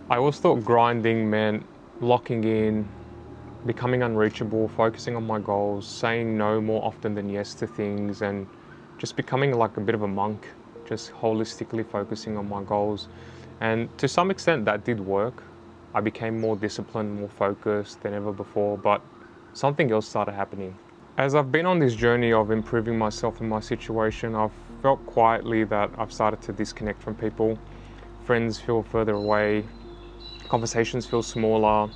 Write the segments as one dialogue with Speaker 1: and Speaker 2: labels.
Speaker 1: I always thought grinding meant locking in, becoming unreachable, focusing on my goals, saying no more often than yes to things, and just becoming like a bit of a monk, just holistically focusing on my goals. And to some extent that did work. I became more disciplined, more focused than ever before, but something else started happening. As I've been on this journey of improving myself and my situation, I've felt quietly that I've started to disconnect from people. Friends feel further away, conversations feel smaller.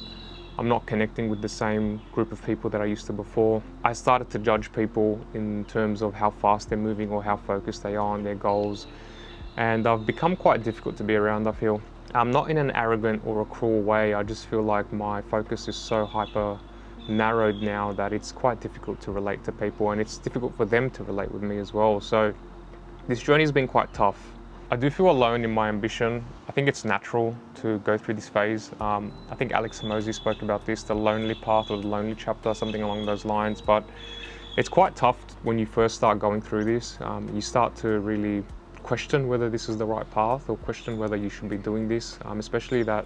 Speaker 1: I'm not connecting with the same group of people that I used to before. I started to judge people in terms of how fast they're moving or how focused they are on their goals. And I've become quite difficult to be around, I feel. I'm not in an arrogant or a cruel way. I just feel like my focus is so hyper narrowed now that it's quite difficult to relate to people, and it's difficult for them to relate with me as well. So this journey has been quite tough. I do feel alone in my ambition. I think it's natural to go through this phase. I think Alex Hormozi spoke about this, the lonely path or the lonely chapter, something along those lines. But it's quite tough when you first start going through this. You start to really question whether this is the right path, or question whether you should be doing this, especially that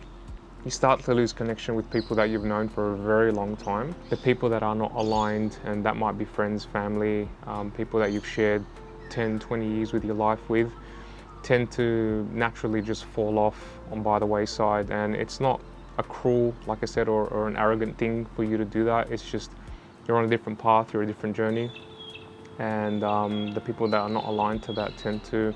Speaker 1: you start to lose connection with people that you've known for a very long time. The people that are not aligned, and that might be friends, family, people that you've shared 10, 20 years with your life with, tend to naturally just fall off by the wayside. And it's not a cruel, like I said, or an arrogant thing for you to do that. It's just you're on a different path, you're a different journey. And the people that are not aligned to that tend to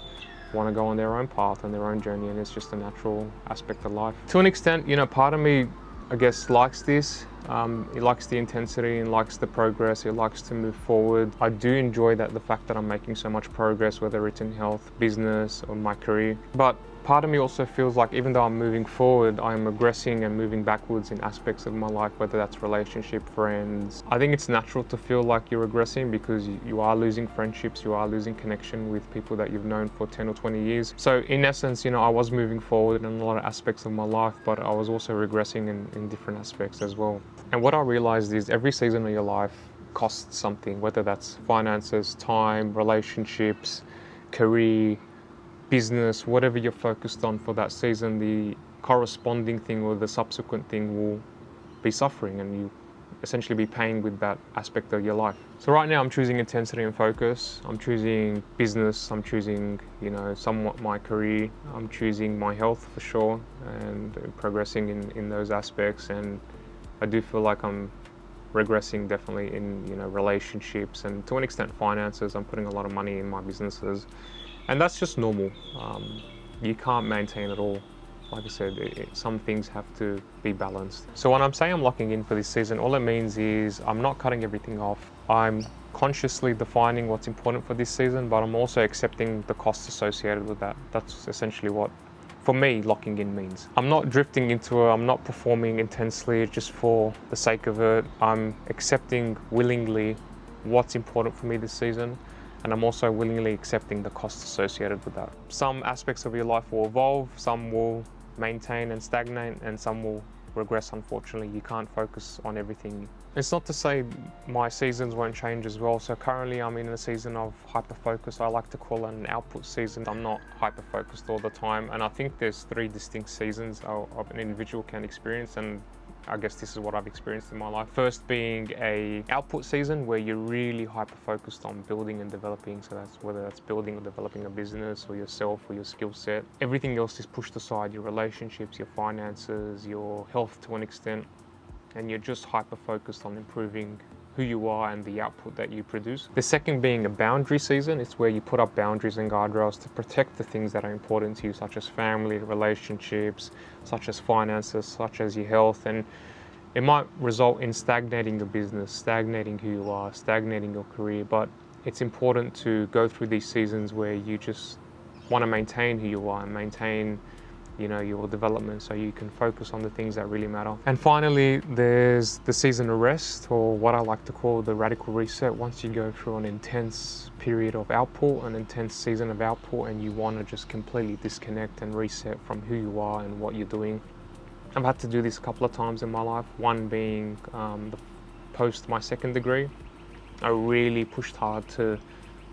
Speaker 1: want to go on their own path and their own journey, and it's just a natural aspect of life. To an extent, part of me, I guess, likes this. It likes the intensity and likes the progress. It likes to move forward. I do enjoy the fact that I'm making so much progress, whether it's in health, business, or my career. But part of me also feels like even though I'm moving forward, I'm regressing and moving backwards in aspects of my life, whether that's relationship, friends. I think it's natural to feel like you're regressing because you are losing friendships, you are losing connection with people that you've known for 10 or 20 years. So in essence, I was moving forward in a lot of aspects of my life, but I was also regressing in different aspects as well. And what I realized is every season of your life costs something, whether that's finances, time, relationships, career, business, whatever you're focused on for that season, the corresponding thing or the subsequent thing will be suffering, and you essentially be paying with that aspect of your life. So right now I'm choosing intensity and focus. I'm choosing business. I'm choosing, somewhat my career. I'm choosing my health for sure, and progressing in those aspects. And I do feel like I'm regressing definitely in, relationships, and to an extent finances. I'm putting a lot of money in my businesses. And that's just normal. You can't maintain it all. Like I said, some things have to be balanced. So when I'm saying I'm locking in for this season, all it means is I'm not cutting everything off. I'm consciously defining what's important for this season, but I'm also accepting the costs associated with that. That's essentially what, for me, locking in means. I'm not drifting into it. I'm not performing intensely just for the sake of it. I'm accepting willingly what's important for me this season. And I'm also willingly accepting the costs associated with that. Some aspects of your life will evolve, some will maintain and stagnate, and some will regress, unfortunately. You can't focus on everything. It's not to say my seasons won't change as well. So currently I'm in a season of hyper-focus. I like to call it an output season. I'm not hyper-focused all the time. And I think there's 3 distinct seasons of an individual can experience, and I guess this is what I've experienced in my life. First being a output season where you're really hyper-focused on building and developing. So that's whether that's building or developing a business or yourself or your skill set. Everything else is pushed aside, your relationships, your finances, your health to an extent. And you're just hyper-focused on improving who you are and the output that you produce. The second being a boundary season. It's where you put up boundaries and guardrails to protect the things that are important to you, such as family, relationships, such as finances, such as your health. And it might result in stagnating your business, stagnating who you are, stagnating your career. But it's important to go through these seasons where you just want to maintain who you are and maintain your development, so you can focus on the things that really matter. And finally, there's the season of rest, or what I like to call the radical reset. Once you go through an intense period of output, an intense season of output, and you want to just completely disconnect and reset from who you are and what you're doing. I've had to do this a couple of times in my life, one being post my second degree. I really pushed hard to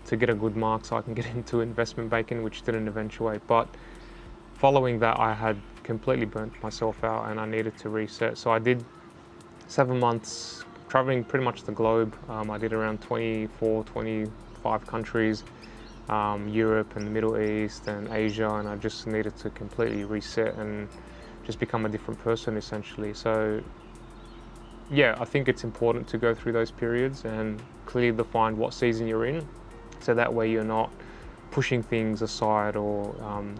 Speaker 1: get a good mark so I can get into investment banking, which didn't eventuate. But following that, I had completely burnt myself out and I needed to reset. So I did 7 months traveling pretty much the globe. I did around 24, 25 countries, Europe and the Middle East and Asia, and I just needed to completely reset and just become a different person essentially. So yeah, I think it's important to go through those periods and clearly define what season you're in, so that way you're not pushing things aside or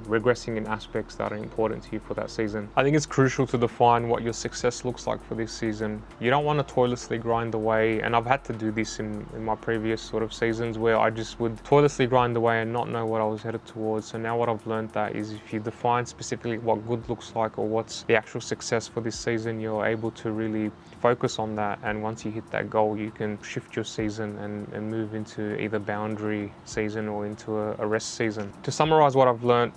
Speaker 1: regressing in aspects that are important to you for that season. I think it's crucial to define what your success looks like for this season. You don't want to toilessly grind away, and I've had to do this in my previous sort of seasons where I just would toilessly grind away and not know what I was headed towards. So now what I've learned that is if you define specifically what good looks like or what's the actual success for this season, you're able to really focus on that, and once you hit that goal you can shift your season and move into either boundary season or into a rest season. To summarize what I've learned,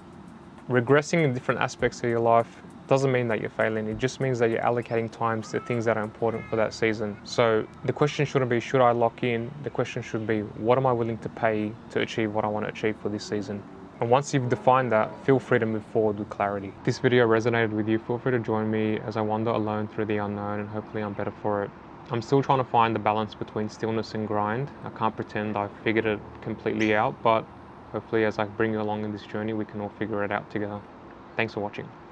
Speaker 1: regressing in different aspects of your life doesn't mean that you're failing. It just means that you're allocating time to things that are important for that season. So the question shouldn't be, should I lock in? The question should be, what am I willing to pay to achieve what I want to achieve for this season? And once you've defined that, feel free to move forward with clarity. If this video resonated with you, feel free to join me as I wander alone through the unknown, and hopefully I'm better for it. I'm still trying to find the balance between stillness and grind. I can't pretend I've figured it completely out, but hopefully as I bring you along in this journey, we can all figure it out together. Thanks for watching.